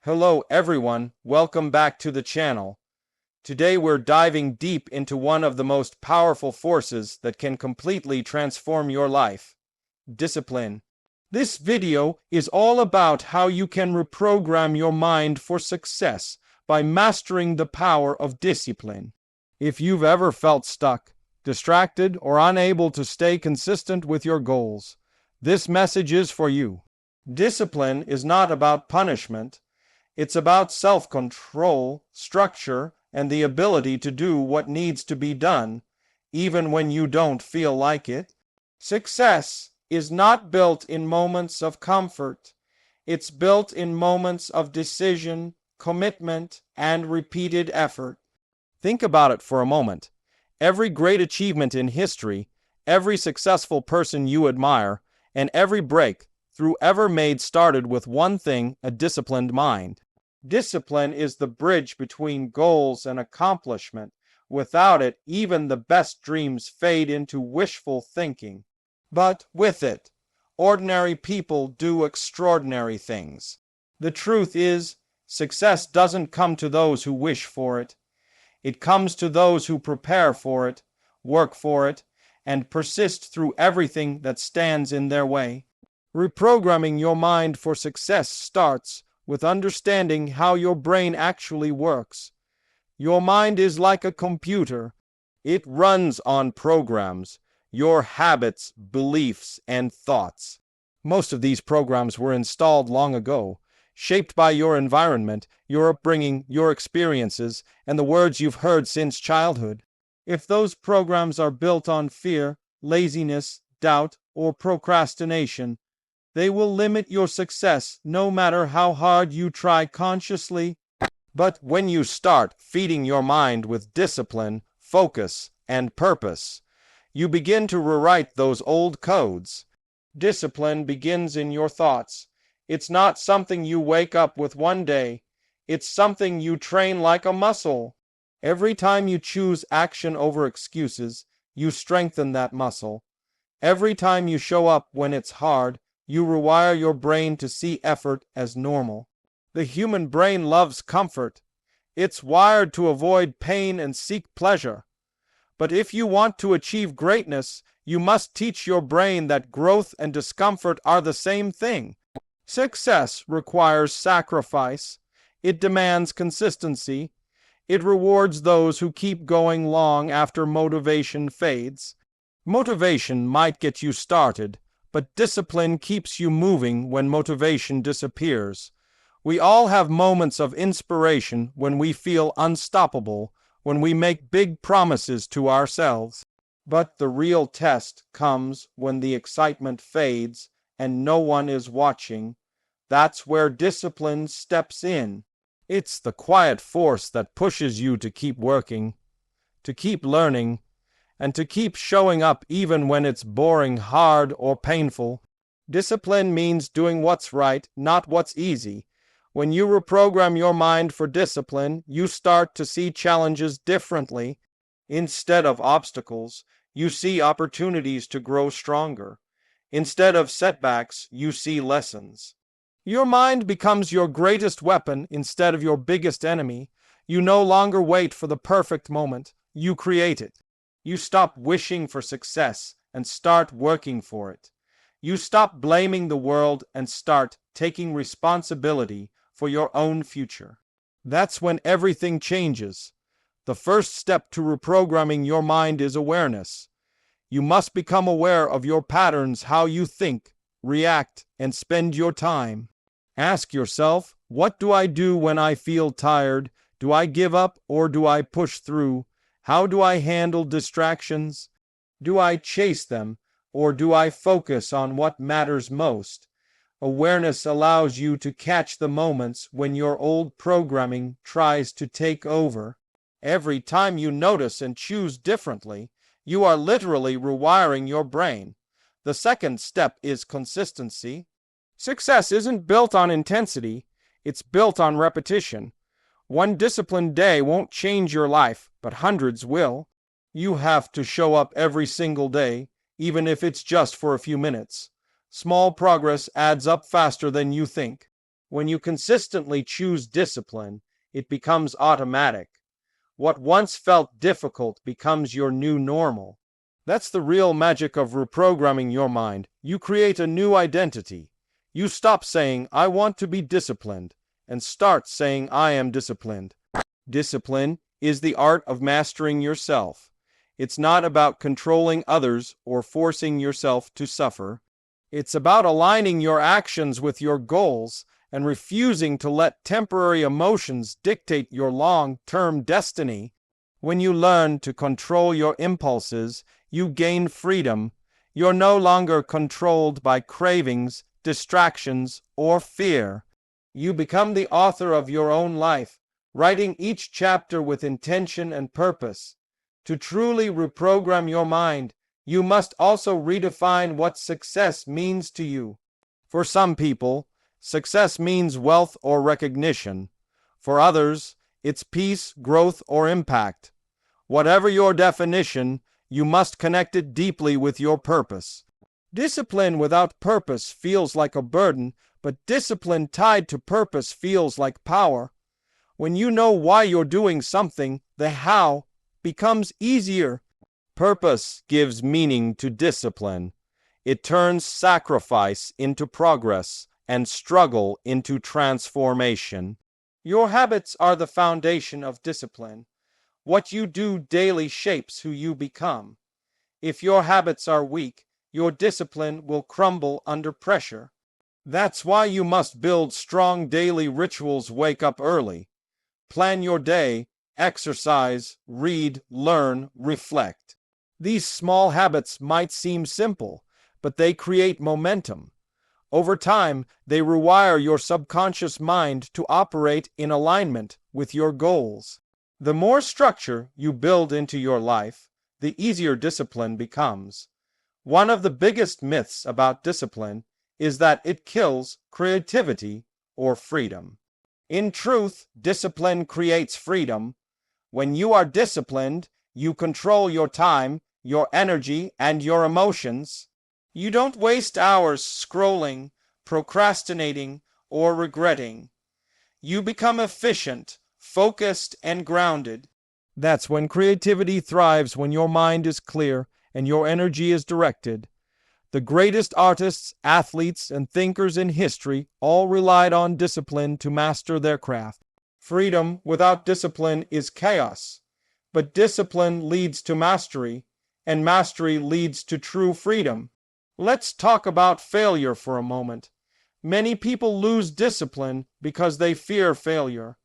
Hello everyone, welcome back to the channel. Today we're diving deep into one of the most powerful forces that can completely transform your life: discipline. This video is all about how you can reprogram your mind for success by mastering the power of discipline. If you've ever felt stuck, distracted, or unable to stay consistent with your goals, this message is for you. Discipline is not about punishment. It's about self-control, structure, and the ability to do what needs to be done, even when you don't feel like it. Success is not built in moments of comfort. It's built in moments of decision, commitment, and repeated effort. Think about it for a moment. Every great achievement in history, every successful person you admire, and every breakthrough ever made started with one thing: a disciplined mind. Discipline is the bridge between goals and accomplishment. Without it, even the best dreams fade into wishful thinking. But with it, ordinary people do extraordinary things. The truth is, success doesn't come to those who wish for it. It comes to those who prepare for it, work for it, and persist through everything that stands in their way. Reprogramming your mind for success starts with understanding how your brain actually works. Your mind is like a computer. It runs on programs, your habits, beliefs, and thoughts. Most of these programs were installed long ago, shaped by your environment, your upbringing, your experiences, and the words you've heard since childhood. If those programs are built on fear, laziness, doubt, or procrastination, they will limit your success no matter how hard you try consciously. But when you start feeding your mind with discipline, focus, and purpose, you begin to rewrite those old codes. Discipline begins in your thoughts. It's not something you wake up with one day. It's something you train like a muscle. Every time you choose action over excuses, you strengthen that muscle. Every time you show up when it's hard, you rewire your brain to see effort as normal. The human brain loves comfort. It's wired to avoid pain and seek pleasure. But if you want to achieve greatness, you must teach your brain that growth and discomfort are the same thing. Success requires sacrifice. It demands consistency. It rewards those who keep going long after motivation fades. Motivation might get you started, but discipline keeps you moving when motivation disappears. We all have moments of inspiration when we feel unstoppable, when we make big promises to ourselves. But the real test comes when the excitement fades and no one is watching. That's where discipline steps in. It's the quiet force that pushes you to keep working, to keep learning, and to keep showing up even when it's boring, hard, or painful. Discipline means doing what's right, not what's easy. When you reprogram your mind for discipline, you start to see challenges differently. Instead of obstacles, you see opportunities to grow stronger. Instead of setbacks, you see lessons. Your mind becomes your greatest weapon instead of your biggest enemy. You no longer wait for the perfect moment. You create it. You stop wishing for success and start working for it. You stop blaming the world and start taking responsibility for your own future. That's when everything changes. The first step to reprogramming your mind is awareness. You must become aware of your patterns, how you think, react, and spend your time. Ask yourself, what do I do when I feel tired? Do I give up or do I push through? How do I handle distractions? Do I chase them, or do I focus on what matters most? Awareness allows you to catch the moments when your old programming tries to take over. Every time you notice and choose differently, you are literally rewiring your brain. The second step is consistency. Success isn't built on intensity, it's built on repetition. One disciplined day won't change your life, but hundreds will. You have to show up every single day, even if it's just for a few minutes. Small progress adds up faster than you think. When you consistently choose discipline, it becomes automatic. What once felt difficult becomes your new normal. That's the real magic of reprogramming your mind. You create a new identity. You stop saying, "I want to be disciplined," and start saying, "I am disciplined." Discipline is the art of mastering yourself. It's not about controlling others or forcing yourself to suffer. It's about aligning your actions with your goals and refusing to let temporary emotions dictate your long-term destiny. When you learn to control your impulses, you gain freedom. You're no longer controlled by cravings, distractions, or fear. You become the author of your own life, writing each chapter with intention and purpose. To truly reprogram your mind, you must also redefine what success means to you. For some people, success means wealth or recognition. For others, it's peace, growth, or impact. Whatever your definition, you must connect it deeply with your purpose. Discipline without purpose feels like a burden, but discipline tied to purpose feels like power. When you know why you're doing something, the how becomes easier. Purpose gives meaning to discipline. It turns sacrifice into progress and struggle into transformation. Your habits are the foundation of discipline. What you do daily shapes who you become. If your habits are weak, your discipline will crumble under pressure. That's why you must build strong daily rituals. Wake up early. Plan your day, exercise, read, learn, reflect. These small habits might seem simple, but they create momentum. Over time, they rewire your subconscious mind to operate in alignment with your goals. The more structure you build into your life, the easier discipline becomes. One of the biggest myths about discipline is that it kills creativity or freedom. In truth, discipline creates freedom. When you are disciplined, you control your time, your energy, and your emotions. You don't waste hours scrolling, procrastinating, or regretting. You become efficient, focused, and grounded. That's when creativity thrives, when your mind is clear and your energy is directed. The greatest artists, athletes, and thinkers in history all relied on discipline to master their craft. Freedom without discipline is chaos, but discipline leads to mastery, and mastery leads to true freedom. Let's talk about failure for a moment. Many people lose discipline because they fear failure.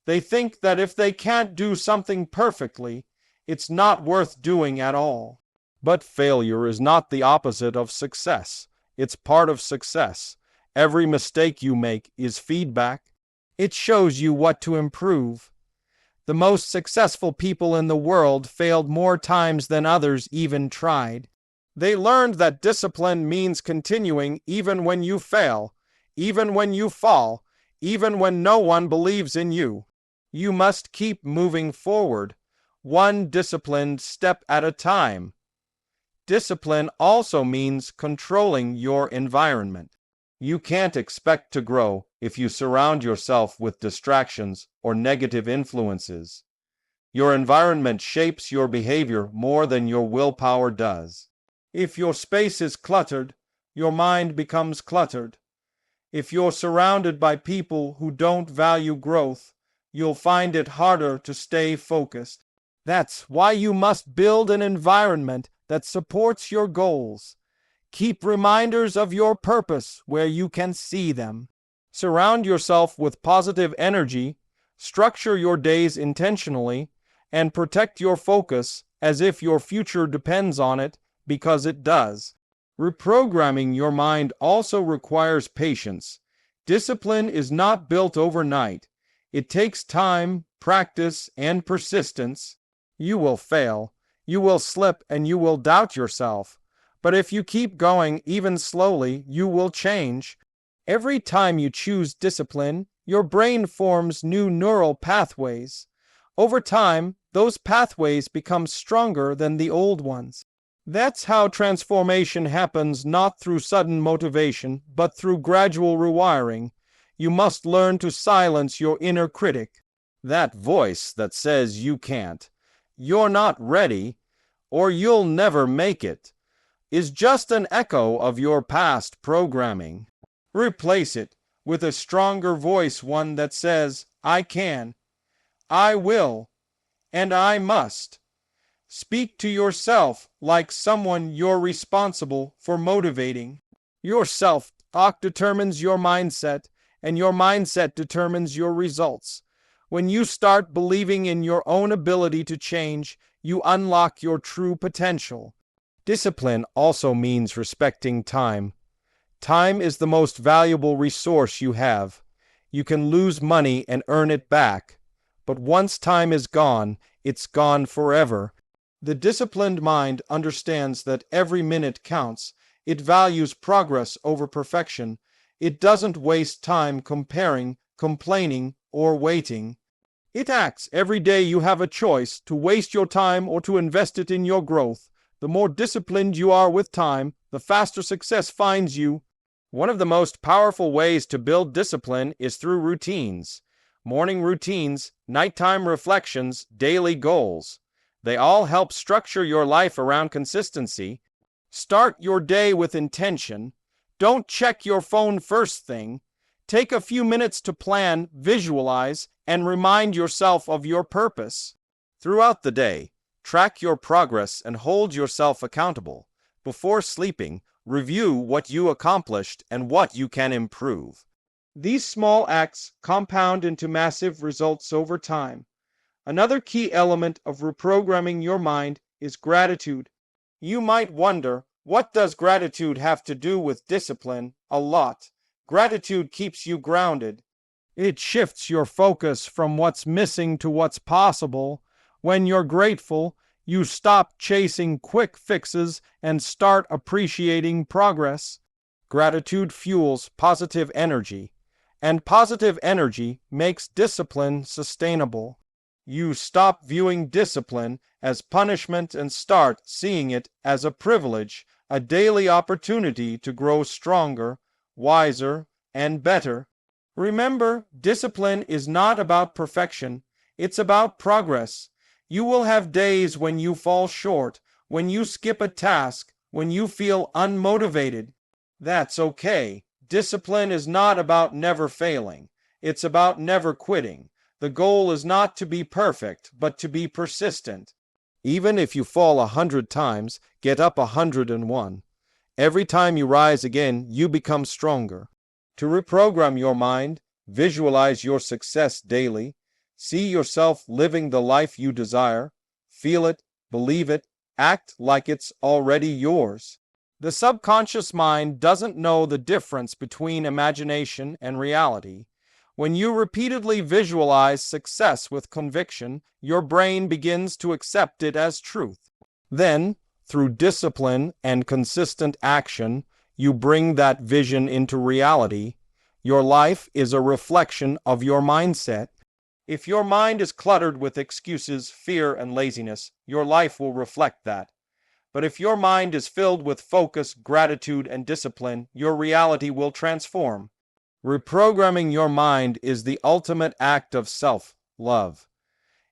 They think that if they can't do something perfectly, it's not worth doing at all. But failure is not the opposite of success. It's part of success. Every mistake you make is feedback. It shows you what to improve. The most successful people in the world failed more times than others even tried. They learned that discipline means continuing even when you fail, even when you fall, even when no one believes in you. You must keep moving forward, one disciplined step at a time. Discipline also means controlling your environment. You can't expect to grow if you surround yourself with distractions or negative influences. Your environment shapes your behavior more than your willpower does. If your space is cluttered, your mind becomes cluttered. If you're surrounded by people who don't value growth, you'll find it harder to stay focused. That's why you must build an environment that supports your goals. Keep reminders of your purpose where you can see them. Surround yourself with positive energy, structure your days intentionally, and protect your focus as if your future depends on it, because it does. Reprogramming your mind also requires patience. Discipline is not built overnight. It takes time, practice, and persistence. You will fail. You will slip and you will doubt yourself. But if you keep going, even slowly, you will change. Every time you choose discipline, your brain forms new neural pathways. Over time, those pathways become stronger than the old ones. That's how transformation happens, not through sudden motivation, but through gradual rewiring. You must learn to silence your inner critic, that voice that says you can't, you're not ready, or you'll never make it, is just an echo of your past programming. Replace it with a stronger voice, one that says, I can, I will, and I must. Speak to yourself like someone you're responsible for motivating. Your self-talk determines your mindset, and your mindset determines your results. When you start believing in your own ability to change, you unlock your true potential. Discipline also means respecting time. Time is the most valuable resource you have. You can lose money and earn it back, but once time is gone, it's gone forever. The disciplined mind understands that every minute counts. It values progress over perfection. It doesn't waste time comparing, complaining, or waiting. It acts. Every day you have a choice to waste your time or to invest it in your growth. The more disciplined you are with time, the faster success finds you. One of the most powerful ways to build discipline is through routines. Morning routines, nighttime reflections, daily goals. They all help structure your life around consistency. Start your day with intention. Don't check your phone first thing. Take a few minutes to plan, visualize, and remind yourself of your purpose. Throughout the day, track your progress and hold yourself accountable. Before sleeping, review what you accomplished and what you can improve. These small acts compound into massive results over time. Another key element of reprogramming your mind is gratitude. You might wonder, what does gratitude have to do with discipline? A lot. Gratitude keeps you grounded. It shifts your focus from what's missing to what's possible. When you're grateful, you stop chasing quick fixes and start appreciating progress. Gratitude fuels positive energy, and positive energy makes discipline sustainable. You stop viewing discipline as punishment and start seeing it as a privilege, a daily opportunity to grow stronger, wiser, and better. Remember, discipline is not about perfection, it's about progress. You will have days when you fall short, when you skip a task, when you feel unmotivated. That's okay. Discipline is not about never failing. It's about never quitting. The goal is not to be perfect, but to be persistent. Even if you fall 100 times, get up 101. Every time you rise again, you become stronger. To reprogram your mind, visualize your success daily. See yourself living the life you desire. Feel it, believe it, act like it's already yours. The subconscious mind doesn't know the difference between imagination and reality. When you repeatedly visualize success with conviction, your brain begins to accept it as truth. Then, through discipline and consistent action, you bring that vision into reality. Your life is a reflection of your mindset. If your mind is cluttered with excuses, fear, and laziness, your life will reflect that. But if your mind is filled with focus, gratitude, and discipline, your reality will transform. Reprogramming your mind is the ultimate act of self-love.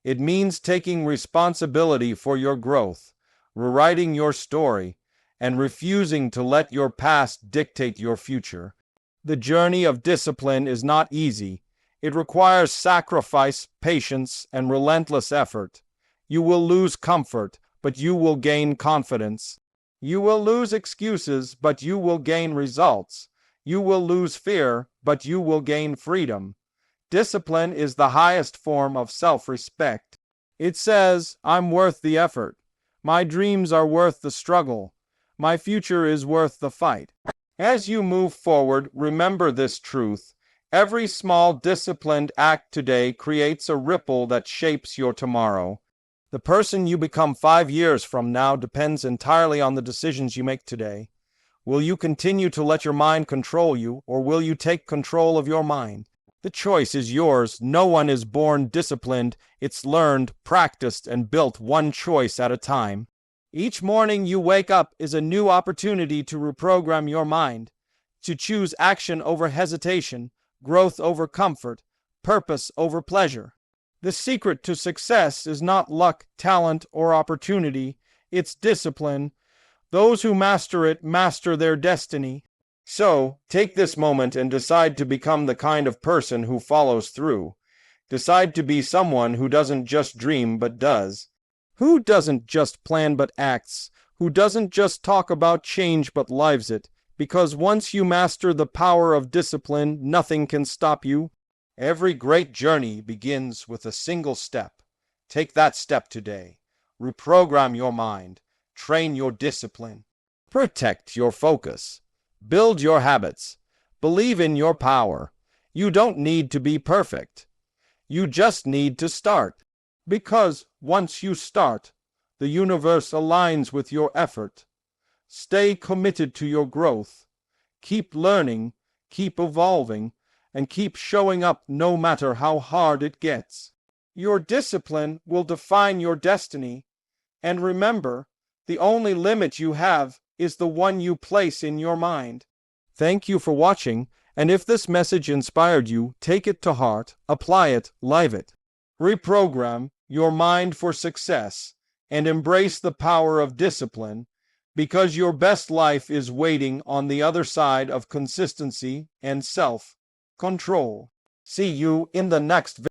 It means taking responsibility for your growth, rewriting your story, and refusing to let your past dictate your future. The journey of discipline is not easy. It requires sacrifice, patience, and relentless effort. You will lose comfort, but you will gain confidence. You will lose excuses, but you will gain results. You will lose fear, but you will gain freedom. Discipline is the highest form of self-respect. It says, I'm worth the effort. My dreams are worth the struggle. My future is worth the fight. As you move forward, remember this truth. Every small disciplined act today creates a ripple that shapes your tomorrow. The person you become 5 years from now depends entirely on the decisions you make today. Will you continue to let your mind control you, or will you take control of your mind? The choice is yours. No one is born disciplined. It's learned, practiced, and built one choice at a time. Each morning you wake up is a new opportunity to reprogram your mind, to choose action over hesitation, growth over comfort, purpose over pleasure. The secret to success is not luck, talent, or opportunity. It's discipline. Those who master it master their destiny. So, take this moment and decide to become the kind of person who follows through. Decide to be someone who doesn't just dream but does. Who doesn't just plan but acts. Who doesn't just talk about change but lives it. Because once you master the power of discipline, nothing can stop you. Every great journey begins with a single step. Take that step today. Reprogram your mind. Train your discipline. Protect your focus. Build your habits. Believe in your power. You don't need to be perfect. You just need to start. Because once you start, the universe aligns with your effort. Stay committed to your growth. Keep learning, keep evolving, and keep showing up no matter how hard it gets. Your discipline will define your destiny. And remember, the only limit you have is the one you place in your mind. Thank you for watching, and if this message inspired you, take it to heart, apply it, live it. Reprogram your mind for success, and embrace the power of discipline, because your best life is waiting on the other side of consistency and self-control. See you in the next video.